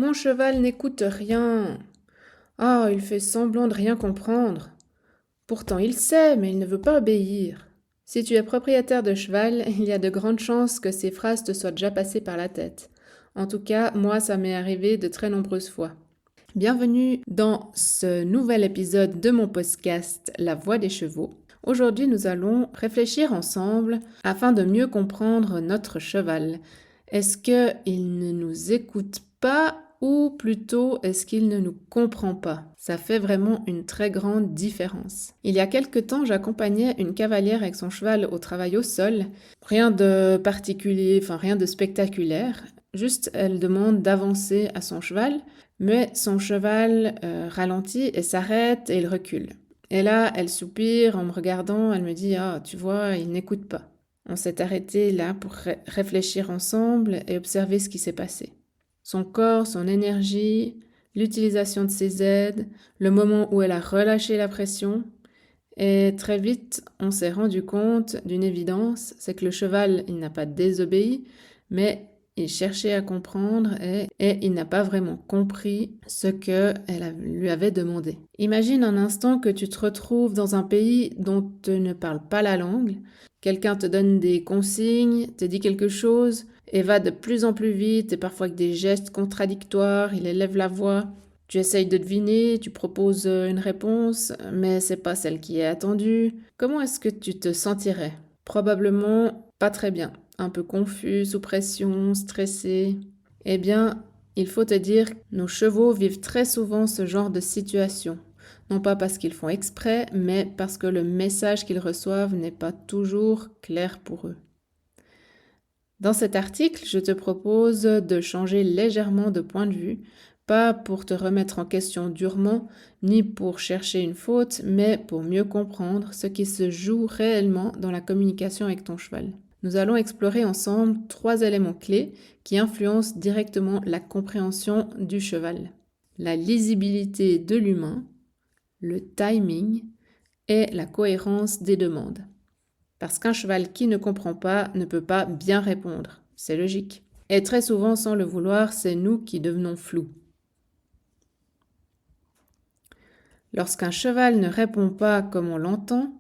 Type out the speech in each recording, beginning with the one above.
Mon cheval n'écoute rien. Ah, il fait semblant de rien comprendre. Pourtant il sait, mais il ne veut pas obéir. Si tu es propriétaire de cheval, il y a de grandes chances que ces phrases te soient déjà passées par la tête. En tout cas, moi, ça m'est arrivé de très nombreuses fois. Bienvenue dans ce nouvel épisode de mon podcast La Voix des chevaux. Aujourd'hui, nous allons réfléchir ensemble afin de mieux comprendre notre cheval. Est-ce qu'il ne nous écoute pas ou plutôt est-ce qu'il ne nous comprend pas? Ça fait vraiment une très grande différence. Il y a quelque temps, j'accompagnais une cavalière avec son cheval au travail au sol. Rien de particulier, rien de spectaculaire. Juste, elle demande d'avancer à son cheval, mais son cheval ralentit et s'arrête et il recule. Et là, elle soupire en me regardant, elle me dit « Ah, tu vois, il n'écoute pas ». On s'est arrêté là pour réfléchir ensemble et observer ce qui s'est passé. Son corps, son énergie, l'utilisation de ses aides, le moment où elle a relâché la pression. Et très vite, on s'est rendu compte d'une évidence, c'est que le cheval, il n'a pas désobéi, mais il cherchait à comprendre et il n'a pas vraiment compris ce qu'elle lui avait demandé. Imagine un instant que tu te retrouves dans un pays dont tu ne parles pas la langue. Quelqu'un te donne des consignes, te dit quelque chose et va de plus en plus vite et parfois avec des gestes contradictoires, il élève la voix. Tu essayes de deviner, tu proposes une réponse, mais c'est pas celle qui est attendue. Comment est-ce que tu te sentirais? Probablement pas très bien, un peu confus, sous pression, stressé. Eh bien, il faut te dire que nos chevaux vivent très souvent ce genre de situation. Non pas parce qu'ils font exprès, mais parce que le message qu'ils reçoivent n'est pas toujours clair pour eux. Dans cet article, je te propose de changer légèrement de point de vue, pas pour te remettre en question durement, ni pour chercher une faute, mais pour mieux comprendre ce qui se joue réellement dans la communication avec ton cheval. Nous allons explorer ensemble 3 éléments clés qui influencent directement la compréhension du cheval. La lisibilité de l'humain, le timing et la cohérence des demandes. Parce qu'un cheval qui ne comprend pas ne peut pas bien répondre. C'est logique. Et très souvent, sans le vouloir, c'est nous qui devenons flous. Lorsqu'un cheval ne répond pas comme on l'attend,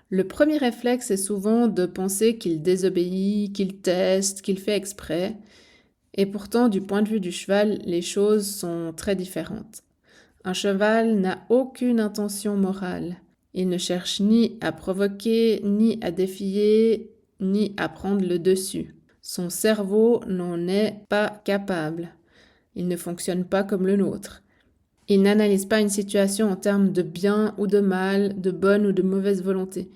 le premier réflexe est souvent de penser qu'il désobéit, qu'il teste, qu'il fait exprès. Et pourtant, du point de vue du cheval, les choses sont très différentes. Un cheval n'a aucune intention morale. Il ne cherche ni à provoquer, ni à défier, ni à prendre le dessus. Son cerveau n'en est pas capable. Il ne fonctionne pas comme le nôtre. Il n'analyse pas une situation en termes de bien ou de mal, de bonne ou de mauvaise volonté.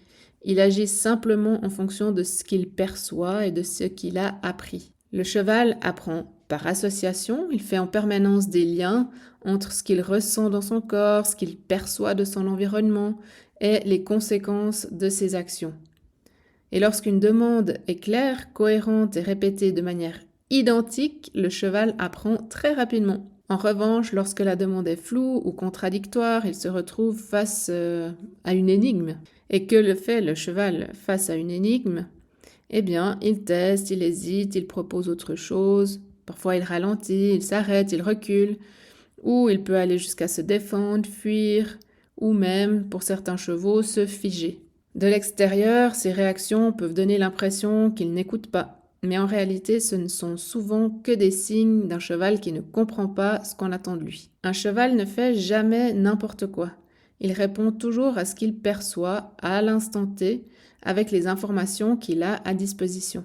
Il agit simplement en fonction de ce qu'il perçoit et de ce qu'il a appris. Le cheval apprend par association, il fait en permanence des liens entre ce qu'il ressent dans son corps, ce qu'il perçoit de son environnement et les conséquences de ses actions. Et lorsqu'une demande est claire, cohérente et répétée de manière identique, le cheval apprend très rapidement. En revanche, lorsque la demande est floue ou contradictoire, il se retrouve face à une énigme. Et que le fait le cheval face à une énigme? Eh bien, il teste, il hésite, il propose autre chose. Parfois, il ralentit, il s'arrête, il recule. Ou il peut aller jusqu'à se défendre, fuir, ou même, pour certains chevaux, se figer. De l'extérieur, ces réactions peuvent donner l'impression qu'il n'écoute pas. Mais en réalité, ce ne sont souvent que des signes d'un cheval qui ne comprend pas ce qu'on attend de lui. Un cheval ne fait jamais n'importe quoi. Il répond toujours à ce qu'il perçoit à l'instant T avec les informations qu'il a à disposition.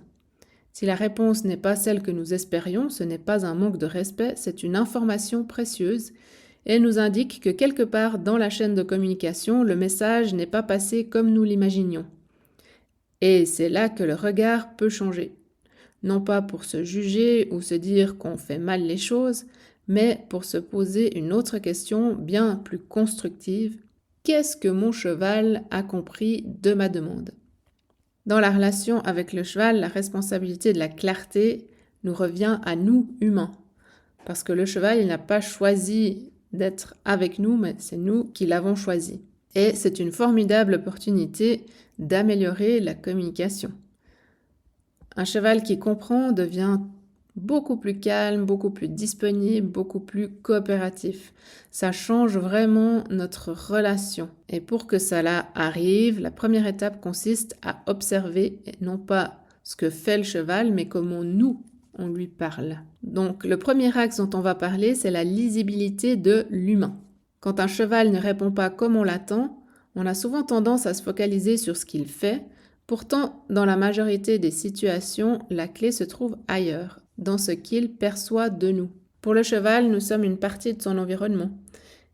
Si la réponse n'est pas celle que nous espérions, ce n'est pas un manque de respect, c'est une information précieuse et nous indique que quelque part dans la chaîne de communication, le message n'est pas passé comme nous l'imaginions. Et c'est là que le regard peut changer. Non pas pour se juger ou se dire qu'on fait mal les choses, mais pour se poser une autre question bien plus constructive. Qu'est-ce que mon cheval a compris de ma demande? Dans la relation avec le cheval, la responsabilité de la clarté nous revient à nous, humains. Parce que le cheval, il n'a pas choisi d'être avec nous, mais c'est nous qui l'avons choisi. Et c'est une formidable opportunité d'améliorer la communication. Un cheval qui comprend devient beaucoup plus calme, beaucoup plus disponible, beaucoup plus coopératif. Ça change vraiment notre relation. Et pour que cela arrive, la première étape consiste à observer, non pas ce que fait le cheval, mais comment nous, on lui parle. Donc le premier axe dont on va parler, c'est la lisibilité de l'humain. Quand un cheval ne répond pas comme on l'attend, on a souvent tendance à se focaliser sur ce qu'il fait. Pourtant, dans la majorité des situations, la clé se trouve ailleurs, dans ce qu'il perçoit de nous. Pour le cheval, nous sommes une partie de son environnement.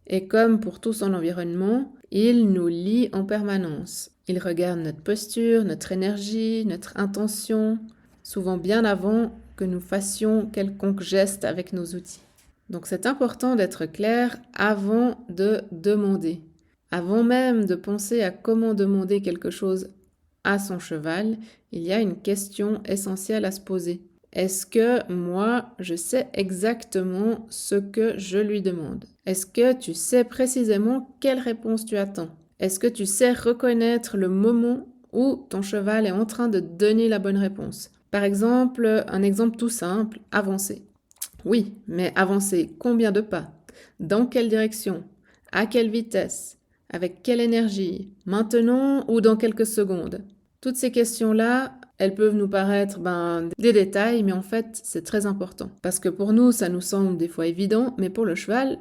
Et comme pour tout son environnement, il nous lie en permanence. Il regarde notre posture, notre énergie, notre intention, souvent bien avant que nous fassions quelconque geste avec nos outils. Donc c'est important d'être clair avant de demander. Avant même de penser à comment demander quelque chose à son cheval, il y a une question essentielle à se poser. Est-ce que moi, je sais exactement ce que je lui demande? Est-ce que tu sais précisément quelle réponse tu attends? Est-ce que tu sais reconnaître le moment où ton cheval est en train de donner la bonne réponse? Par exemple, un exemple tout simple, avancer. Oui, mais avancer combien de pas? Dans quelle direction? À quelle vitesse? Avec quelle énergie? Maintenant ou dans quelques secondes? Toutes ces questions-là, elles peuvent nous paraître des détails, mais en fait, c'est très important. Parce que pour nous, ça nous semble des fois évident, mais pour le cheval,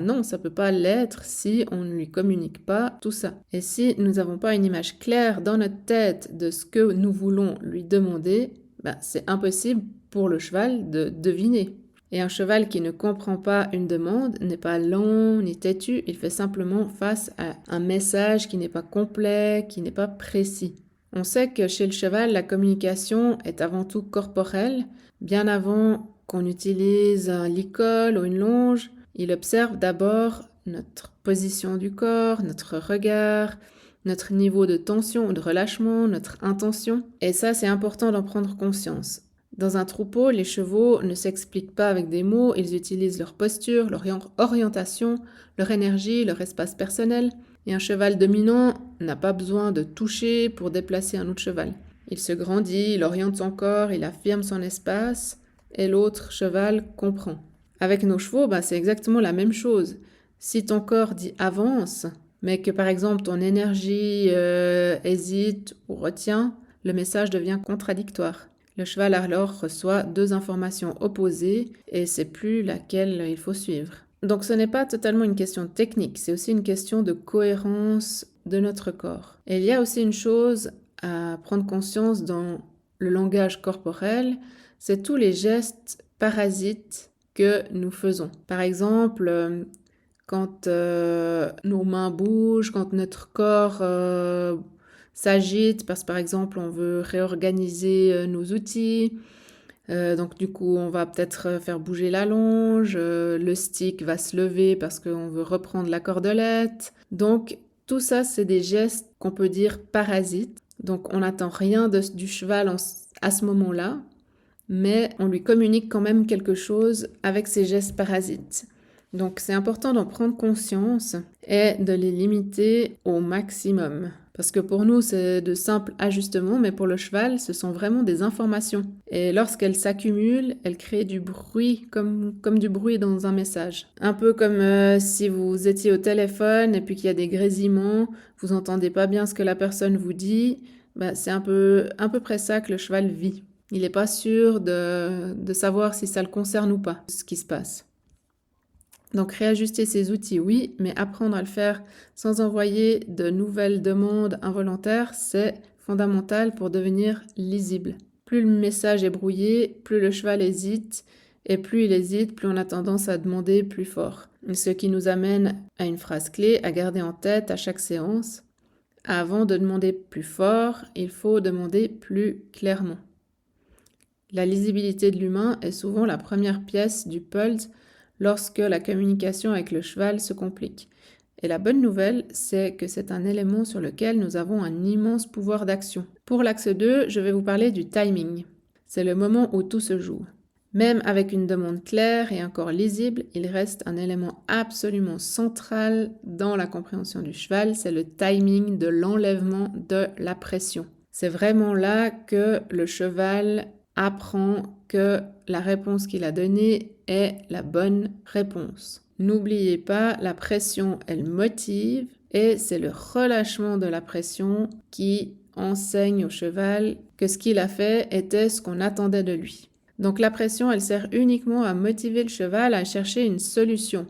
non, ça peut pas l'être si on ne lui communique pas tout ça. Et si nous n'avons pas une image claire dans notre tête de ce que nous voulons lui demander, c'est impossible pour le cheval de deviner. Et un cheval qui ne comprend pas une demande n'est pas lent ni têtu, il fait simplement face à un message qui n'est pas complet, qui n'est pas précis. On sait que chez le cheval, la communication est avant tout corporelle. Bien avant qu'on utilise un licol ou une longe, il observe d'abord notre position du corps, notre regard, notre niveau de tension ou de relâchement, notre intention. Et ça, c'est important d'en prendre conscience. Dans un troupeau, les chevaux ne s'expliquent pas avec des mots, ils utilisent leur posture, leur orientation, leur énergie, leur espace personnel. Et un cheval dominant n'a pas besoin de toucher pour déplacer un autre cheval. Il se grandit, il oriente son corps, il affirme son espace, et l'autre cheval comprend. Avec nos chevaux, c'est exactement la même chose. Si ton corps dit avance, mais que par exemple ton énergie hésite ou retient, le message devient contradictoire. Le cheval alors reçoit deux informations opposées et c'est plus laquelle il faut suivre. Donc ce n'est pas totalement une question technique, c'est aussi une question de cohérence de notre corps. Et il y a aussi une chose à prendre conscience dans le langage corporel, c'est tous les gestes parasites que nous faisons. Par exemple, quand nos mains bougent, quand notre corps s'agite parce que par exemple on veut réorganiser nos outils, donc du coup on va peut-être faire bouger la longe, le stick va se lever parce qu'on veut reprendre la cordelette. Donc tout ça c'est des gestes qu'on peut dire parasites. Donc on n'attend rien du cheval à ce moment-là, mais on lui communique quand même quelque chose avec ces gestes parasites. Donc c'est important d'en prendre conscience et de les limiter au maximum. Parce que pour nous, c'est de simples ajustements, mais pour le cheval, ce sont vraiment des informations. Et lorsqu'elles s'accumulent, elles créent du bruit, comme du bruit dans un message. Un peu comme si vous étiez au téléphone et puis qu'il y a des grésillements, vous n'entendez pas bien ce que la personne vous dit, c'est à peu près ça que le cheval vit. Il n'est pas sûr de savoir si ça le concerne ou pas, ce qui se passe. Donc réajuster ses outils, oui, mais apprendre à le faire sans envoyer de nouvelles demandes involontaires, c'est fondamental pour devenir lisible. Plus le message est brouillé, plus le cheval hésite, et plus il hésite, plus on a tendance à demander plus fort. Ce qui nous amène à une phrase clé à garder en tête à chaque séance. Avant de demander plus fort, il faut demander plus clairement. La lisibilité de l'humain est souvent la première pièce du puzzle lorsque la communication avec le cheval se complique. Et la bonne nouvelle, c'est que c'est un élément sur lequel nous avons un immense pouvoir d'action. Pour l'axe 2, je vais vous parler du timing. C'est le moment où tout se joue. Même avec une demande claire et un corps lisible, il reste un élément absolument central dans la compréhension du cheval, c'est le timing de l'enlèvement de la pression. C'est vraiment là que le cheval apprend que la réponse qu'il a donnée est la bonne réponse. N'oubliez pas, la pression, elle motive et c'est le relâchement de la pression qui enseigne au cheval que ce qu'il a fait était ce qu'on attendait de lui. Donc la pression, elle sert uniquement à motiver le cheval à chercher une solution.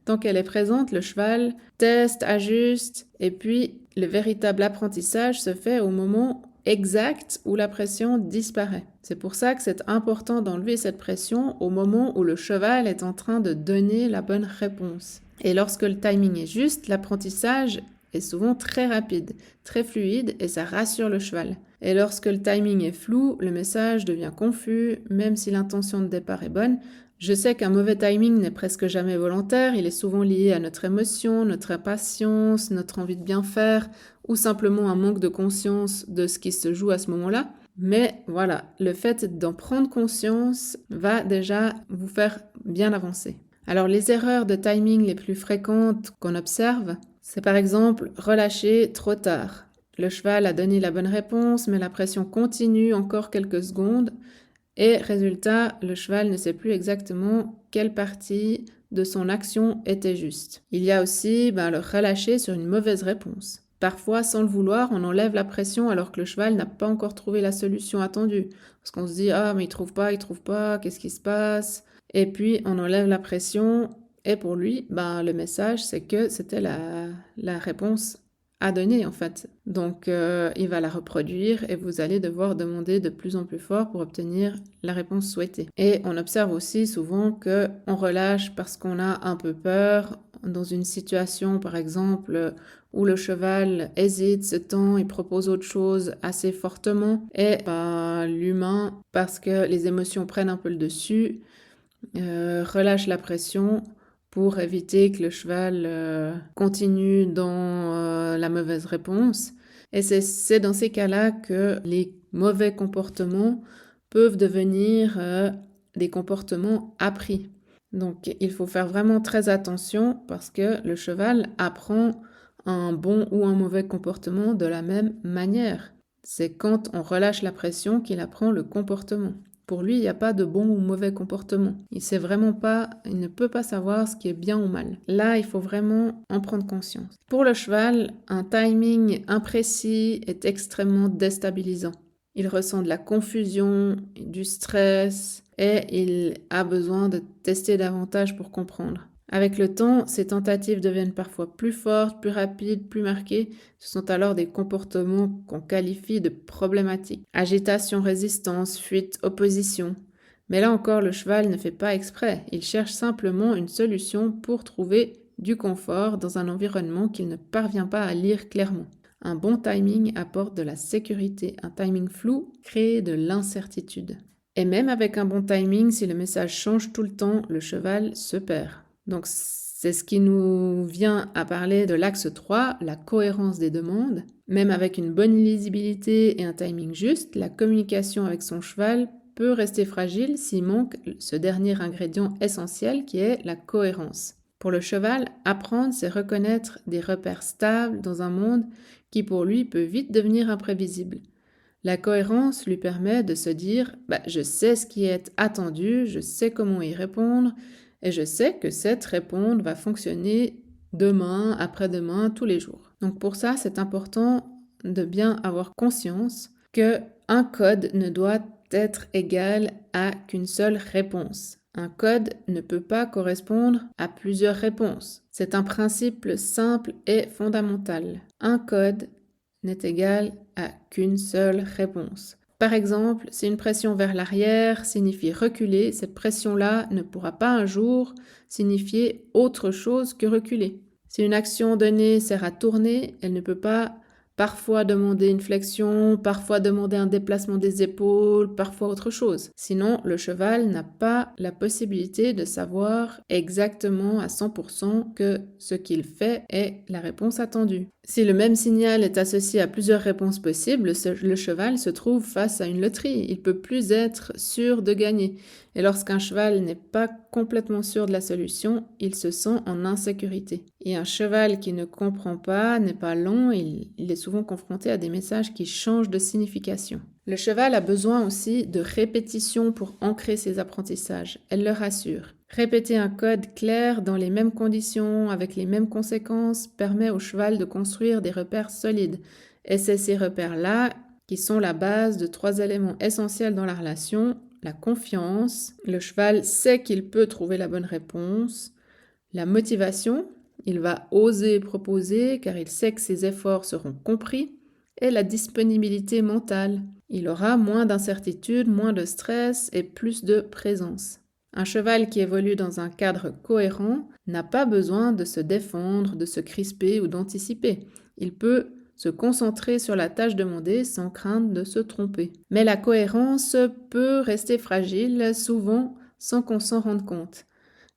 Tant qu'elle est présente, le cheval teste, ajuste, et puis le véritable apprentissage se fait au moment exact où la pression disparaît. C'est pour ça que c'est important d'enlever cette pression au moment où le cheval est en train de donner la bonne réponse. Et lorsque le timing est juste, l'apprentissage est souvent très rapide, très fluide, et ça rassure le cheval. Et lorsque le timing est flou, le message devient confus, même si l'intention de départ est bonne. Je sais qu'un mauvais timing n'est presque jamais volontaire, il est souvent lié à notre émotion, notre impatience, notre envie de bien faire, ou simplement un manque de conscience de ce qui se joue à ce moment-là. Mais voilà, le fait d'en prendre conscience va déjà vous faire bien avancer. Alors les erreurs de timing les plus fréquentes qu'on observe, c'est par exemple relâcher trop tard. Le cheval a donné la bonne réponse, mais la pression continue encore quelques secondes. Et résultat, le cheval ne sait plus exactement quelle partie de son action était juste. Il y a aussi le relâcher sur une mauvaise réponse. Parfois, sans le vouloir, on enlève la pression alors que le cheval n'a pas encore trouvé la solution attendue. Parce qu'on se dit « Ah, mais il trouve pas, qu'est-ce qui se passe ?» Et puis, on enlève la pression et pour lui, le message, c'est que c'était la réponse à donner en fait. Donc il va la reproduire et vous allez devoir demander de plus en plus fort pour obtenir la réponse souhaitée. Et on observe aussi souvent qu'on relâche parce qu'on a un peu peur dans une situation par exemple où le cheval hésite, se tend, il propose autre chose assez fortement et l'humain, parce que les émotions prennent un peu le dessus, relâche la pression pour éviter que le cheval continue dans la mauvaise réponse. Et c'est dans ces cas-là que les mauvais comportements peuvent devenir des comportements appris. Donc il faut faire vraiment très attention parce que le cheval apprend un bon ou un mauvais comportement de la même manière. C'est quand on relâche la pression qu'il apprend le comportement. Pour lui, il n'y a pas de bon ou mauvais comportement. Il ne peut pas savoir ce qui est bien ou mal. Là, il faut vraiment en prendre conscience. Pour le cheval, un timing imprécis est extrêmement déstabilisant. Il ressent de la confusion, du stress et il a besoin de tester davantage pour comprendre. Avec le temps, ces tentatives deviennent parfois plus fortes, plus rapides, plus marquées. Ce sont alors des comportements qu'on qualifie de problématiques. Agitation, résistance, fuite, opposition. Mais là encore, le cheval ne fait pas exprès. Il cherche simplement une solution pour trouver du confort dans un environnement qu'il ne parvient pas à lire clairement. Un bon timing apporte de la sécurité. Un timing flou crée de l'incertitude. Et même avec un bon timing, si le message change tout le temps, le cheval se perd. Donc, c'est ce qui nous vient à parler de l'axe 3, la cohérence des demandes. Même avec une bonne lisibilité et un timing juste, la communication avec son cheval peut rester fragile s'il manque ce dernier ingrédient essentiel qui est la cohérence. Pour le cheval, apprendre, c'est reconnaître des repères stables dans un monde qui pour lui peut vite devenir imprévisible. La cohérence lui permet de se dire « je sais ce qui est attendu, je sais comment y répondre », et je sais que cette réponse va fonctionner demain, après-demain, tous les jours. Donc pour ça, c'est important de bien avoir conscience qu'un code ne doit être égal à qu'une seule réponse. Un code ne peut pas correspondre à plusieurs réponses. C'est un principe simple et fondamental. Un code n'est égal à qu'une seule réponse. Par exemple, si une pression vers l'arrière signifie reculer, cette pression-là ne pourra pas un jour signifier autre chose que reculer. Si une action donnée sert à tourner, elle ne peut pas parfois demander une flexion, parfois demander un déplacement des épaules, parfois autre chose. Sinon, le cheval n'a pas la possibilité de savoir exactement à 100% que ce qu'il fait est la réponse attendue. Si le même signal est associé à plusieurs réponses possibles, le cheval se trouve face à une loterie. Il ne peut plus être sûr de gagner. Et lorsqu'un cheval n'est pas complètement sûr de la solution, il se sent en insécurité. Et un cheval qui ne comprend pas, n'est pas lent, il est souvent confronté à des messages qui changent de signification. Le cheval a besoin aussi de répétition pour ancrer ses apprentissages, elle le rassure. Répéter un code clair dans les mêmes conditions, avec les mêmes conséquences, permet au cheval de construire des repères solides. Et c'est ces repères-là qui sont la base de 3 éléments essentiels dans la relation. La confiance, le cheval sait qu'il peut trouver la bonne réponse. La motivation, il va oser proposer car il sait que ses efforts seront compris. Et la disponibilité mentale, il aura moins d'incertitude, moins de stress et plus de présence. Un cheval qui évolue dans un cadre cohérent n'a pas besoin de se défendre, de se crisper ou d'anticiper. Il peut se concentrer sur la tâche demandée sans crainte de se tromper. Mais la cohérence peut rester fragile, souvent sans qu'on s'en rende compte.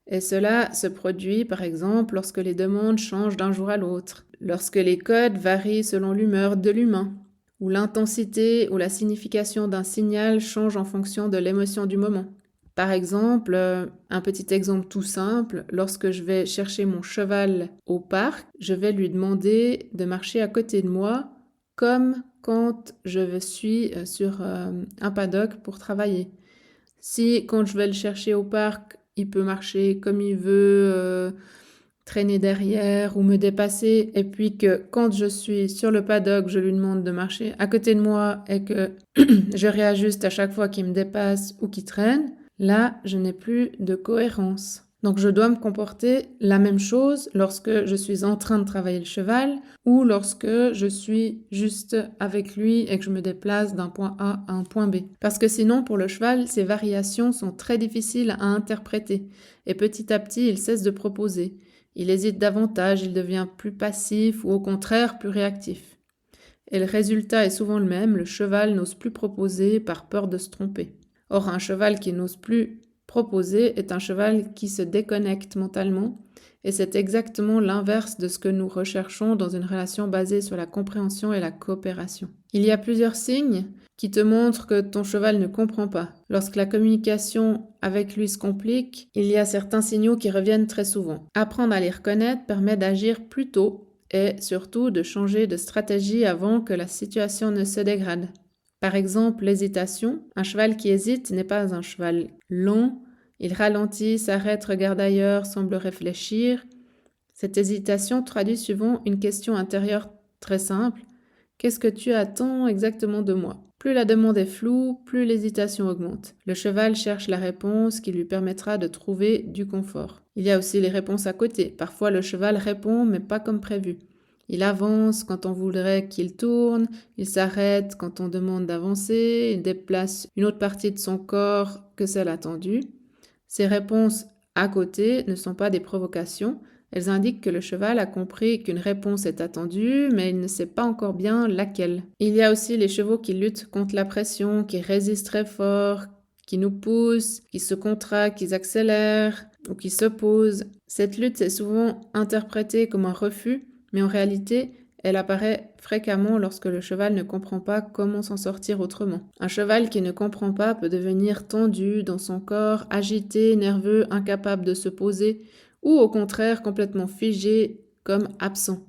Et cela se produit par exemple lorsque les demandes changent d'un jour à l'autre, lorsque les codes varient selon l'humeur de l'humain, où l'intensité ou la signification d'un signal change en fonction de l'émotion du moment. Par exemple, un petit exemple tout simple, lorsque je vais chercher mon cheval au parc, je vais lui demander de marcher à côté de moi comme quand je suis sur un paddock pour travailler. Si quand je vais le chercher au parc, il peut marcher comme il veut, traîner derrière ou me dépasser, et puis que quand je suis sur le paddock, je lui demande de marcher à côté de moi et que je réajuste à chaque fois qu'il me dépasse ou qu'il traîne, là, je n'ai plus de cohérence. Donc je dois me comporter la même chose lorsque je suis en train de travailler le cheval ou lorsque je suis juste avec lui et que je me déplace d'un point A à un point B. Parce que sinon, pour le cheval, ces variations sont très difficiles à interpréter et petit à petit, il cesse de proposer. Il hésite davantage, il devient plus passif ou au contraire plus réactif. Et le résultat est souvent le même, le cheval n'ose plus proposer par peur de se tromper. Or, un cheval qui n'ose plus proposer est un cheval qui se déconnecte mentalement, et c'est exactement l'inverse de ce que nous recherchons dans une relation basée sur la compréhension et la coopération. Il y a plusieurs signes qui te montrent que ton cheval ne comprend pas. Lorsque la communication avec lui se complique, il y a certains signaux qui reviennent très souvent. Apprendre à les reconnaître permet d'agir plus tôt et surtout de changer de stratégie avant que la situation ne se dégrade. Par exemple, l'hésitation. Un cheval qui hésite n'est pas un cheval lent. Il ralentit, s'arrête, regarde ailleurs, semble réfléchir. Cette hésitation traduit souvent une question intérieure très simple. Qu'est-ce que tu attends exactement de moi ? Plus la demande est floue, plus l'hésitation augmente. Le cheval cherche la réponse qui lui permettra de trouver du confort. Il y a aussi les réponses à côté. Parfois, le cheval répond, mais pas comme prévu. Il avance quand on voudrait qu'il tourne, il s'arrête quand on demande d'avancer, il déplace une autre partie de son corps que celle attendue. Ces réponses à côté ne sont pas des provocations, elles indiquent que le cheval a compris qu'une réponse est attendue, mais il ne sait pas encore bien laquelle. Il y a aussi les chevaux qui luttent contre la pression, qui résistent très fort, qui nous poussent, qui se contractent, qui accélèrent ou qui s'opposent. Cette lutte est souvent interprétée comme un refus, mais en réalité, elle apparaît fréquemment lorsque le cheval ne comprend pas comment s'en sortir autrement. Un cheval qui ne comprend pas peut devenir tendu dans son corps, agité, nerveux, incapable de se poser, ou au contraire complètement figé, comme absent.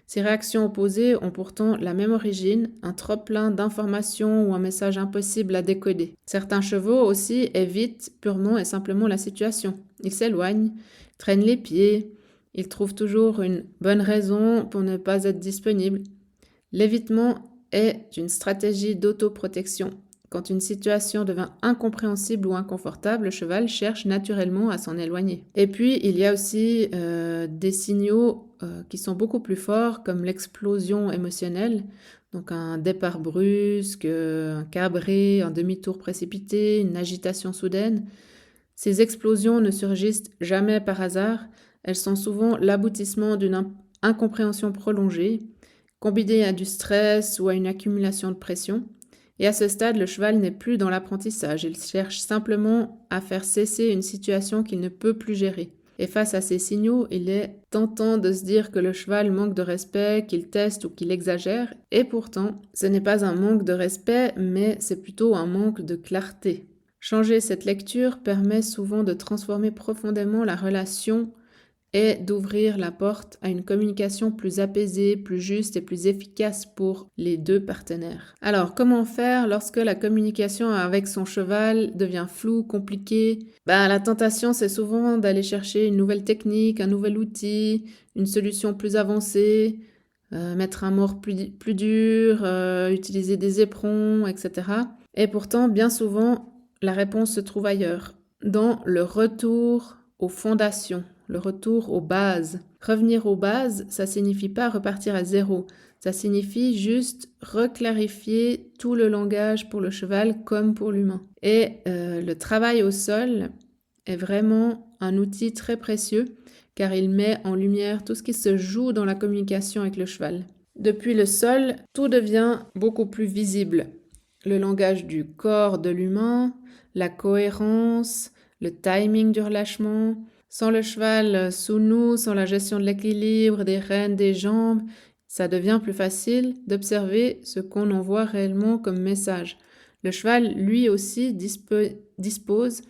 Ces réactions opposées ont pourtant la même origine, un trop-plein d'informations ou un message impossible à décoder. Certains chevaux aussi évitent purement et simplement la situation. Ils s'éloignent, traînent les pieds, ils trouvent toujours une bonne raison pour ne pas être disponibles. L'évitement est une stratégie d'autoprotection. Quand une situation devient incompréhensible ou inconfortable, le cheval cherche naturellement à s'en éloigner. Et puis, il y a aussi des signaux qui sont beaucoup plus forts, comme l'explosion émotionnelle, donc un départ brusque, un cabré, un demi-tour précipité, une agitation soudaine. Ces explosions ne surgissent jamais par hasard, elles sont souvent l'aboutissement d'une incompréhension prolongée, combinée à du stress ou à une accumulation de pression. Et à ce stade, le cheval n'est plus dans l'apprentissage, il cherche simplement à faire cesser une situation qu'il ne peut plus gérer. Et face à ces signaux, il est tentant de se dire que le cheval manque de respect, qu'il teste ou qu'il exagère, et pourtant, ce n'est pas un manque de respect, mais c'est plutôt un manque de clarté. Changer cette lecture permet souvent de transformer profondément la relation et d'ouvrir la porte à une communication plus apaisée, plus juste et plus efficace pour les deux partenaires. Alors, comment faire lorsque la communication avec son cheval devient floue, compliquée? La tentation, c'est souvent d'aller chercher une nouvelle technique, un nouvel outil, une solution plus avancée, mettre un mort plus dur, utiliser des éperons, etc. Et pourtant, bien souvent, la réponse se trouve ailleurs, dans le retour aux fondations, le retour aux bases. Revenir aux bases, ça signifie pas repartir à zéro. Ça signifie juste reclarifier tout le langage pour le cheval comme pour l'humain. Et le travail au sol est vraiment un outil très précieux car il met en lumière tout ce qui se joue dans la communication avec le cheval. Depuis le sol, tout devient beaucoup plus visible. Le langage du corps de l'humain, la cohérence, le timing du relâchement. Sans le cheval sous nous, sans la gestion de l'équilibre, des rênes, des jambes, ça devient plus facile d'observer ce qu'on envoie réellement comme message. Le cheval, lui aussi, dispose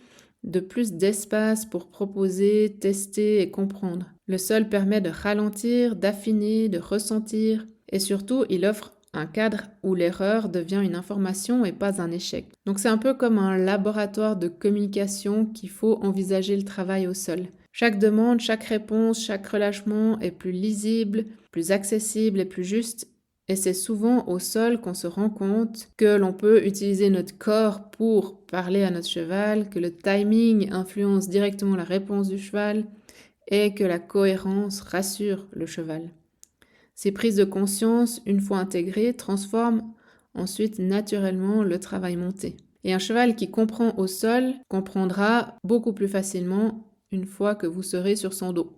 de plus d'espace pour proposer, tester et comprendre. Le sol permet de ralentir, d'affiner, de ressentir et surtout, il offre un cadre où l'erreur devient une information et pas un échec. Donc c'est un peu comme un laboratoire de communication qu'il faut envisager le travail au sol. Chaque demande, chaque réponse, chaque relâchement est plus lisible, plus accessible et plus juste. Et c'est souvent au sol qu'on se rend compte que l'on peut utiliser notre corps pour parler à notre cheval, que le timing influence directement la réponse du cheval et que la cohérence rassure le cheval. Ces prises de conscience, une fois intégrées, transforment ensuite naturellement le travail monté. Et un cheval qui comprend au sol comprendra beaucoup plus facilement une fois que vous serez sur son dos.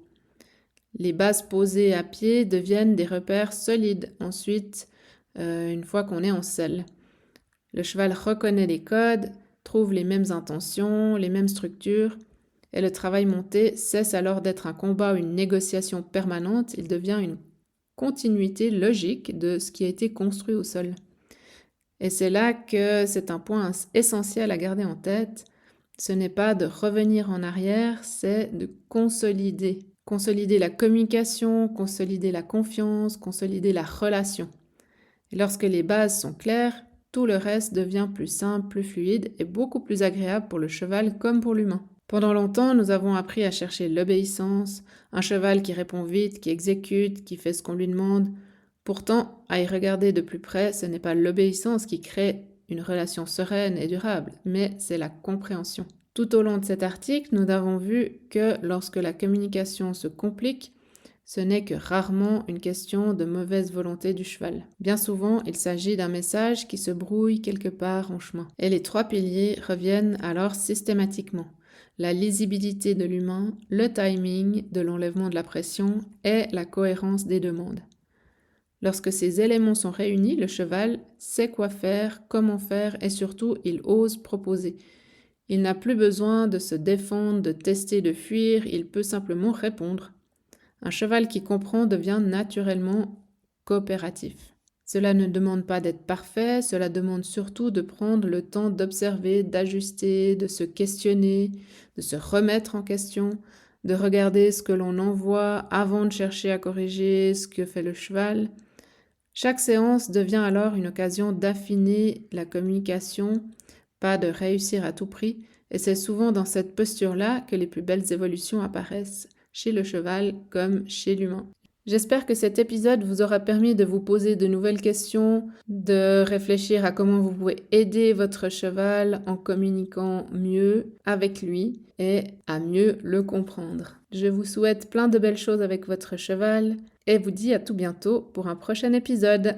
Les bases posées à pied deviennent des repères solides ensuite, une fois qu'on est en selle. Le cheval reconnaît les codes, trouve les mêmes intentions, les mêmes structures, et le travail monté cesse alors d'être un combat ou une négociation permanente, il devient une continuité logique de ce qui a été construit au sol. Et c'est là que c'est un point essentiel à garder en tête. Ce n'est pas de revenir en arrière, c'est de consolider. Consolider la communication, consolider la confiance, consolider la relation. Et lorsque les bases sont claires, tout le reste devient plus simple, plus fluide et beaucoup plus agréable pour le cheval comme pour l'humain. Pendant longtemps, nous avons appris à chercher l'obéissance, un cheval qui répond vite, qui exécute, qui fait ce qu'on lui demande. Pourtant, à y regarder de plus près, ce n'est pas l'obéissance qui crée une relation sereine et durable, mais c'est la compréhension. Tout au long de cet article, nous avons vu que lorsque la communication se complique, ce n'est que rarement une question de mauvaise volonté du cheval. Bien souvent, il s'agit d'un message qui se brouille quelque part en chemin. Et les 3 piliers reviennent alors systématiquement. La lisibilité de l'humain, le timing de l'enlèvement de la pression et la cohérence des demandes. Lorsque ces éléments sont réunis, le cheval sait quoi faire, comment faire et surtout, il ose proposer. Il n'a plus besoin de se défendre, de tester, de fuir, il peut simplement répondre. Un cheval qui comprend devient naturellement coopératif. Cela ne demande pas d'être parfait, cela demande surtout de prendre le temps d'observer, d'ajuster, de se questionner, de se remettre en question, de regarder ce que l'on envoie avant de chercher à corriger ce que fait le cheval. Chaque séance devient alors une occasion d'affiner la communication, pas de réussir à tout prix, et c'est souvent dans cette posture-là que les plus belles évolutions apparaissent, chez le cheval comme chez l'humain. J'espère que cet épisode vous aura permis de vous poser de nouvelles questions, de réfléchir à comment vous pouvez aider votre cheval en communiquant mieux avec lui et à mieux le comprendre. Je vous souhaite plein de belles choses avec votre cheval et vous dis à tout bientôt pour un prochain épisode.